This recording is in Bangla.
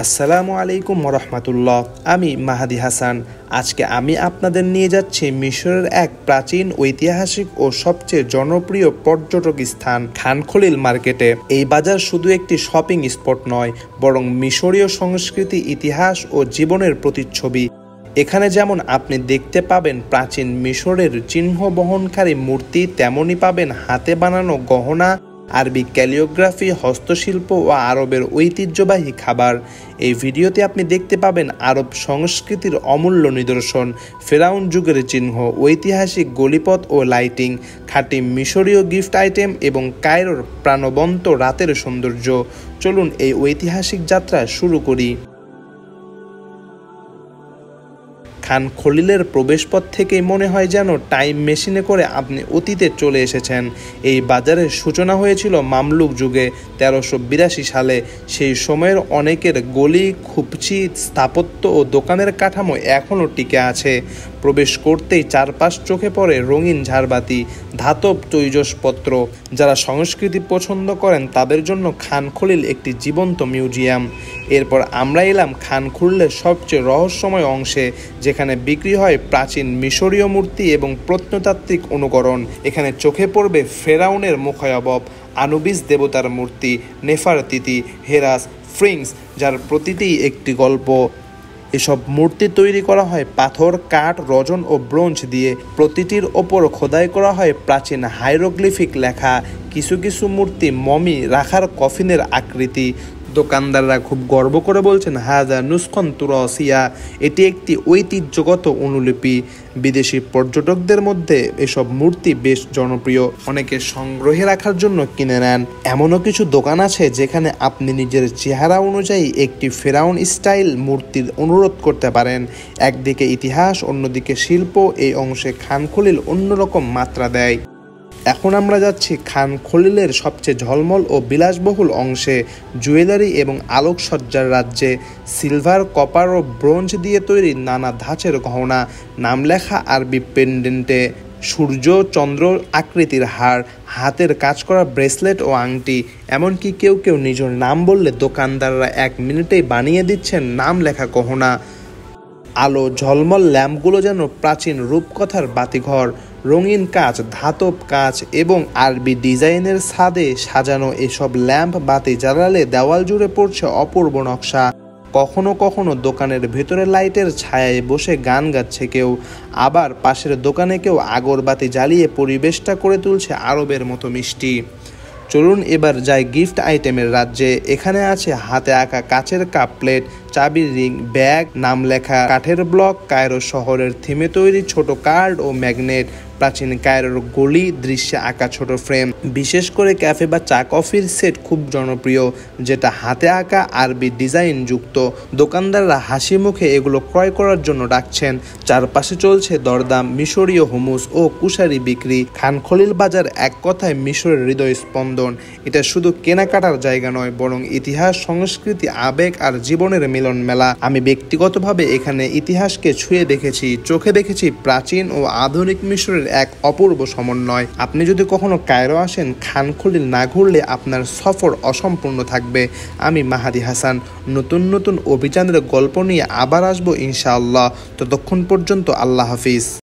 আসসালামু আলাইকুম ওরহমাতুল্লাহ। আমি মাহাদি হাসান। আজকে আমি আপনাদের নিয়ে যাচ্ছি মিশরের এক প্রাচীন ঐতিহাসিক ও সবচেয়ে জনপ্রিয় পর্যটক স্থান খান খলিল মার্কেটে। এই বাজার শুধু একটি শপিং স্পট নয়, বরং মিশরীয় সংস্কৃতি, ইতিহাস ও জীবনের প্রতিচ্ছবি। এখানে যেমন আপনি দেখতে পাবেন প্রাচীন মিশরের চিহ্ন বহনকারী মূর্তি, তেমনই পাবেন হাতে বানানো গহনা, আরবি ক্যালিওগ্রাফি, হস্তশিল্প ও আরবের ঐতিহ্যবাহী খাবার। এই ভিডিওতে আপনি দেখতে পাবেন আরব সংস্কৃতির অমূল্য নিদর্শন, ফেরাউন যুগের চিহ্ন, ঐতিহাসিক গলিপথ ও লাইটিং, খাঁটি মিশরীয় গিফট আইটেম এবং কায়রোর প্রাণবন্ত রাতের সৌন্দর্য। চলুন এই ঐতিহাসিক যাত্রা শুরু করি। খান খলিলের প্রবেশপথ থেকেই মনে হয় যেন টাইম মেশিনে করে আপনি অতীতে চলে এসেছেন। এই বাজারের সূচনা হয়েছিল মামলুক যুগে 1382 সালে। সেই সময়ের অনেকের গলি, খুপচি, স্থাপত্য ও দোকানের কাঠামো এখনও টিকে আছে। প্রবেশ করতেই চারপাশ চোখে পড়ে রঙিন ঝাড়বাতি, ধাতব তৈজসপত্র। যারা সংস্কৃতি পছন্দ করেন তাদের জন্য খান খলিল একটি জীবন্ত মিউজিয়াম। এরপর আমরা এলাম খান খলিলের সবচেয়ে রহস্যময় অংশে, যেখানে বিক্রি হয় প্রাচীন মিশরীয় মূর্তি এবং প্রত্নতাত্ত্বিক অনুকরণ। এখানে চোখে পড়বে ফেরাউনের মুখায়বব, আনুবিস দেবতার মূর্তি, নেফারতিতি, হেরাস, ফ্রিংস, যার প্রতিটিই একটি গল্প। এসব মূর্তি তৈরি করা হয় পাথর, কাঠ, রজন ও ব্রোঞ্জ দিয়ে। প্রতিটির ওপর খোদাই করা হয় প্রাচীন হাইরোগ্লিফিক লেখা। কিছু কিছু মূর্তি মমি রাখার কফিনের আকৃতি। দোকানদাররা খুব গর্ব করে বলছেন, হাজা নুসখন তুরসিয়া, এটি একটি ঐতিহ্যগত অনুলিপি। বিদেশি পর্যটকদের মধ্যে এসব মূর্তি বেশ জনপ্রিয়, অনেকে সংগ্রহে রাখার জন্য কিনে নেন। এমনও কিছু দোকান আছে যেখানে আপনি নিজের চেহারা অনুযায়ী একটি ফেরাউন স্টাইল মূর্তির অনুরোধ করতে পারেন। একদিকে ইতিহাস, অন্যদিকে শিল্প, এই অংশে খান খলিল অন্যরকম মাত্রা দেয়। এখন আমরা যাচ্ছি খান খলিলের সবচেয়ে ঝলমল ও বিলাসবহুল অংশে, জুয়েলারি এবং আলোকসজ্জার রাজ্যে। সিলভার, কপার ও ব্রোঞ্জ দিয়ে তৈরি নানা ধাঁচের গহনা, নাম লেখা আরবি পেন্ডেন্টে, সূর্য চন্দ্র আকৃতির হার, হাতের কাজ করা ব্রেসলেট ও আংটি। এমনকি কেউ কেউ নিজের নাম বললে দোকানদাররা 1 মিনিটেই বানিয়ে দিচ্ছেন নাম লেখা গহনা। আলো ঝলমল ল্যাম্পগুলো যেন প্রাচীন রূপকথার বাতিঘর। রঙিন কাচ, ধাতব কাচ এবং আরবি ডিজাইনের ছাদে সাজানো এসব ল্যাম্প বাতি জ্বালালে দেওয়াল জুড়ে পড়ছে অপূর্ব নকশা। কখনো কখনো দোকানের ভেতরে লাইটের ছায়ায় বসে গান গাচ্ছে কেউ, আবার পাশের দোকানে কেউ আগরবাতি জ্বালিয়ে পরিবেশটা করে তুলছে আরবের মতো মিষ্টি। চলুন এবার যাই গিফট আইটেমের রাজ্যে। এখানে আছে হাতে আঁকা কাচের কাপ প্লেট, চাবির রিং, ব্যাগ, নাম লেখা কাঠের ব্লক, কায়রো শহরের থিমে তৈরি ছোট কার্ড ও ম্যাগনেট, প্রাচীন কায়রোর গলি দৃশ্যে আঁকা ছোট ফ্রেম। বিশেষ করে ক্যাফে বা চা কফির সেট খুব জনপ্রিয়, যেটা হাতে আঁকা আরবি ডিজাইন যুক্ত। দোকানদাররা হাসি মুখে এগুলো ক্রয় করার জন্য ডাকছেন। চারপাশে চলছে দরদাম, মিশরীয় হুমুস ও কুশারি বিক্রি। খান খলিল বাজার এক কথায় মিশরের হৃদয় স্পন্দন। এটা শুধু কেনাকাটার জায়গা নয়, বরং ইতিহাস, সংস্কৃতি, আবেগ আর জীবনের মিলন মেলা। আমি ব্যক্তিগতভাবে এখানে ইতিহাসকে ছুঁয়ে দেখেছি, চোখে দেখেছি প্রাচীন ও আধুনিক মিশরের এক অপূর্ব সমন্বয়। আপনি যদি কখনো কায়রো আসেন, খান খলিল না ঘুরলে আপনার সফর অসম্পূর্ণ থাকবে। আমি মাহাদি হাসান। নতুন নতুন অভিযানের গল্প নিয়ে আবার আসবো ইনশাআল্লাহ। ততক্ষণ পর্যন্ত আল্লাহ হাফিজ।